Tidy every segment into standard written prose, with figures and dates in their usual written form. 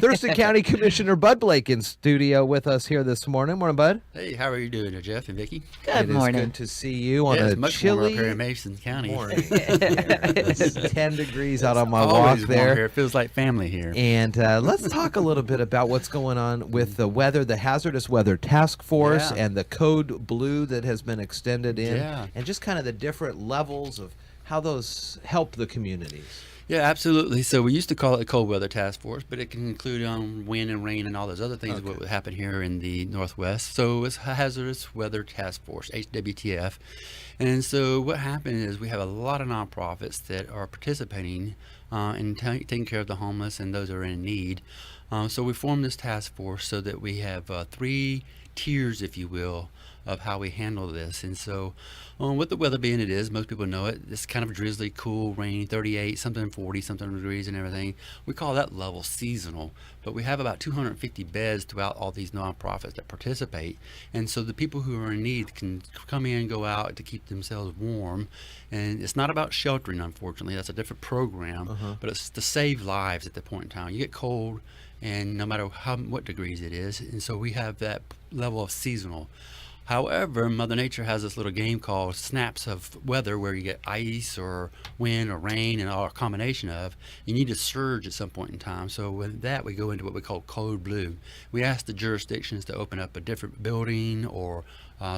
Thurston County Commissioner Bud Blake in studio with us here this morning. Morning, Bud. Hey, how are you doing, Jeff and Vicki? Good morning. It is good to see you on It's a much warmer up chilly here in Mason County. morning. It's 10 degrees out on my walk Always warm there. here. It feels like family here. And let's talk a little bit about what's going on with the weather, the Hazardous Weather Task Force, and the Code Blue that has been extended in, and just kind of the different levels of how those help the communities. Yeah, absolutely. So we used to call it a cold weather task force, but it can include wind and rain and all those other things what would happen here in the Northwest. So it's a hazardous weather task force, HWTF. And so what happened is we have a lot of nonprofits that are participating in taking care of the homeless and those that are in need. So we formed this task force so that we have 3 tiers, if you will, of how we handle this. And so with the weather being it is, most people know it, it's kind of drizzly, cool, rainy, 38, something 40, something degrees and everything. We call that level seasonal, but we have about 250 beds throughout all these nonprofits that participate. And so the people who are in need can come in and go out to keep themselves warm. And it's not about sheltering, unfortunately. That's a different program, but it's to save lives at the point in time. You get cold, and no matter what degrees it is, and so we have that level of seasonal. However, Mother Nature has this little game called snaps of weather where you get ice or wind or rain and all a combination of. You need to surge at some point in time. So with that, we go into what we call code blue. We ask the jurisdictions to open up a different building or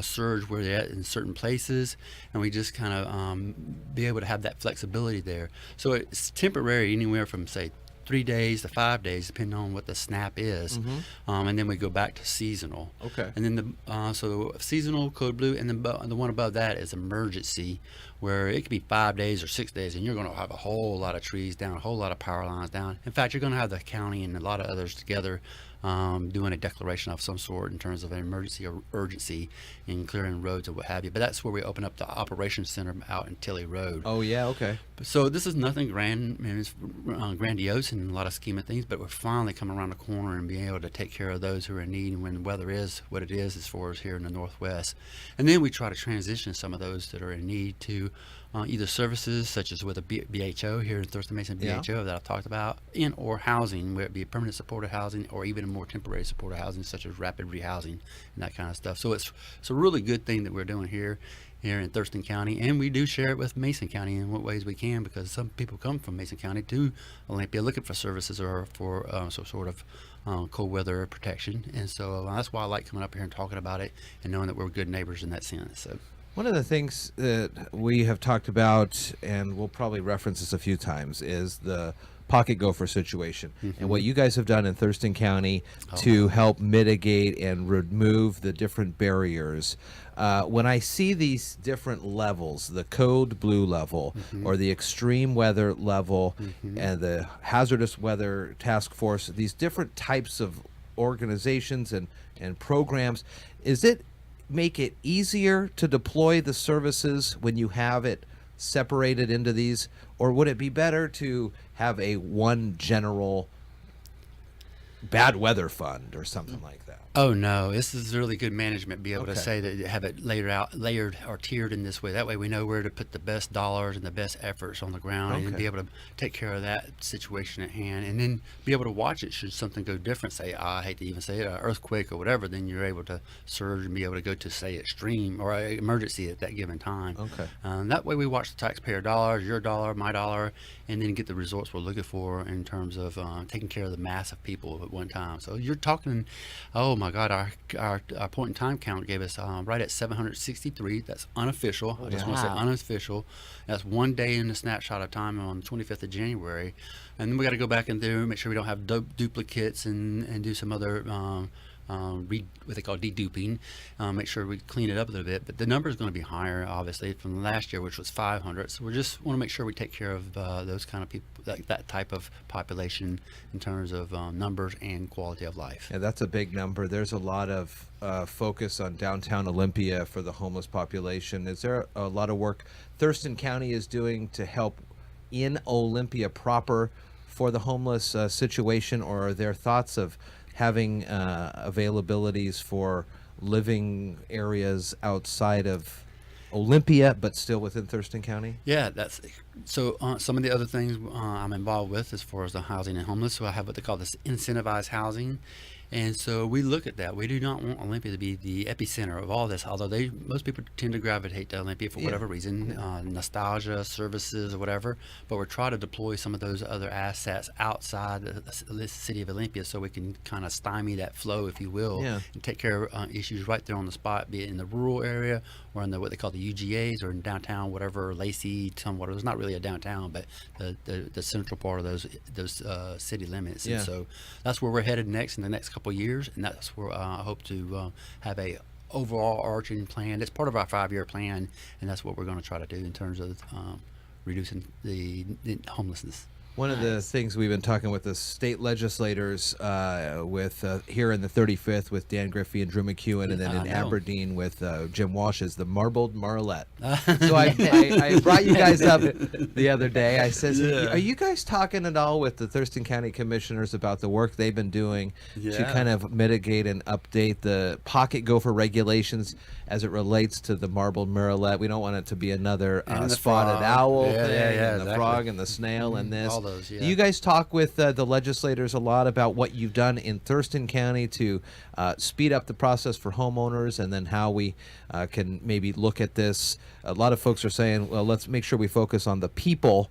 surge where they're at in certain places, and we just kind of be able to have that flexibility there. So it's temporary, anywhere from, say, 3 days to 5 days, depending on what the snap is, and then we go back to seasonal. Okay. And then so seasonal, code blue, and then the one above that is emergency, where it could be 5 days or 6 days, and you're going to have a whole lot of trees down, a whole lot of power lines down. In fact, you're going to have the county and a lot of others together doing a declaration of some sort in terms of an emergency or urgency in clearing roads or what have you. But that's where we open up the operations center out in Tilley Road. Oh, yeah, okay. So this is nothing grand, it's grandiose in a lot of scheme of things, but we're finally coming around the corner and being able to take care of those who are in need and when the weather is what it is as far as here in the Northwest. And then we try to transition some of those that are in need to either services such as with a BHO here in Thurston Mason BHO that I've talked about, or housing, where it be permanent supportive housing or even more temporary supportive housing such as rapid rehousing and that kind of stuff. So it's a really good thing that we're doing here in Thurston County, and we do share it with Mason County in what ways we can, because some people come from Mason County to Olympia looking for services or for some sort of cold weather protection. And so that's why I like coming up here and talking about it and knowing that we're good neighbors in that sense. So. One of the things that we have talked about, and we'll probably reference this a few times, is the pocket gopher situation and what you guys have done in Thurston County to help mitigate and remove the different barriers. When I see these different levels, the code blue level or the extreme weather level and the hazardous weather task force, these different types of organizations and programs, is it make it easier to deploy the services when you have it separated into these, or would it be better to have a one general bad weather fund or something like that? Oh no, this is really good management. Be able to say that, have it layered or tiered in this way. That way we know where to put the best dollars and the best efforts on the ground, and be able to take care of that situation at hand, and then be able to watch it should something go different. Say, I hate to even say it, an earthquake or whatever. Then you're able to surge and be able to go to, say, extreme or emergency at that given time. That way we watch the taxpayer dollars, your dollar, my dollar, and then get the results we're looking for in terms of taking care of the mass of people at one time. So you're talking, oh my God, our point in time count gave us right at 763. That's unofficial. I just want to say unofficial. That's 1 day in the snapshot of time on the 25th of January. And then we got to go back and make sure we don't have duplicates and do some other what they call deduping, make sure we clean it up a little bit. But the number is going to be higher, obviously, from last year, which was 500. So we just want to make sure we take care of those kind of people, that type of population in terms of numbers and quality of life. Yeah, that's a big number. There's a lot of focus on downtown Olympia for the homeless population. Is there a lot of work Thurston County is doing to help in Olympia proper for the homeless situation, or are there thoughts of having availabilities for living areas outside of Olympia, but still within Thurston County? Yeah, that's so. Some of the other things I'm involved with as far as the housing and homeless. So I have what they call this incentivized housing, and so we look at that. We do not want Olympia to be the epicenter of all this, although most people tend to gravitate to Olympia for whatever reason, nostalgia, services, or whatever. But we're trying to deploy some of those other assets outside the city of Olympia, so we can kind of stymie that flow, if you will, and take care of issues right there on the spot, be it in the rural area or in what they call the UGAs, or in downtown, whatever, Lacey, somewhat. It's not really a downtown, but the central part of those city limits. And so that's where we're headed next in the next couple of years, and that's where I hope to have a overall arching plan. It's part of our 5-year plan, and that's what we're going to try to do in terms of reducing the homelessness. One of the things we've been talking with the state legislators with here in the 35th with Dan Griffey and Drew McEwen, and then in Aberdeen with Jim Walsh, is the marbled marlette. So I brought you guys up the other day. I said, are you guys talking at all with the Thurston County commissioners about the work they've been doing to kind of mitigate and update the pocket gopher regulations as it relates to the marbled marlette? We don't want it to be another spotted owl thing, and the frog and the snail and this. Do you guys talk with the legislators a lot about what you've done in Thurston County to speed up the process for homeowners, and then how we can maybe look at this? A lot of folks are saying, well, let's make sure we focus on the people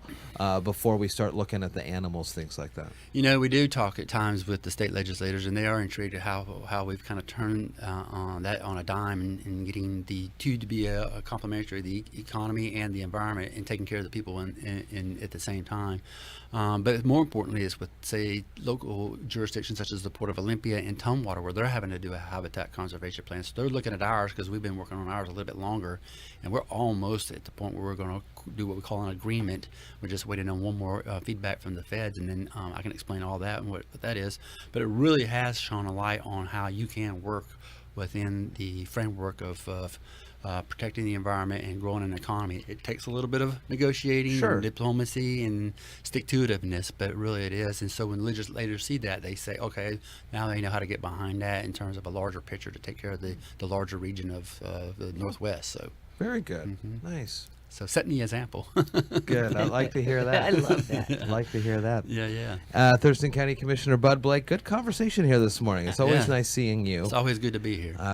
before we start looking at the animals, things like that. You know, we do talk at times with the state legislators, and they are intrigued at how we've kind of turned on a dime and getting the two to be a complementary, the economy and the environment, and taking care of the people in at the same time. But more importantly is with, say, local jurisdictions such as the Port of Olympia and Tumwater, where they're having to do a habitat conservation plan. So they're looking at ours, because we've been working on ours a little bit longer, and we're almost at the point where we're going to do what we call an agreement. We're just waiting on one more feedback from the feds, and then I can explain all that and what that is. But it really has shone a light on how you can work within the framework of protecting the environment and growing an economy. It takes a little bit of negotiating and diplomacy and stick-to-itiveness, but really it is. And so when legislators see that, they say, okay, now they know how to get behind that in terms of a larger picture to take care of the larger region of the Northwest. So very good. Nice. So setting the example. Good. I like to hear that. I love that. I like to hear that. Yeah. Thurston County Commissioner Bud Blake, good conversation here this morning. It's always nice seeing you. It's always good to be here.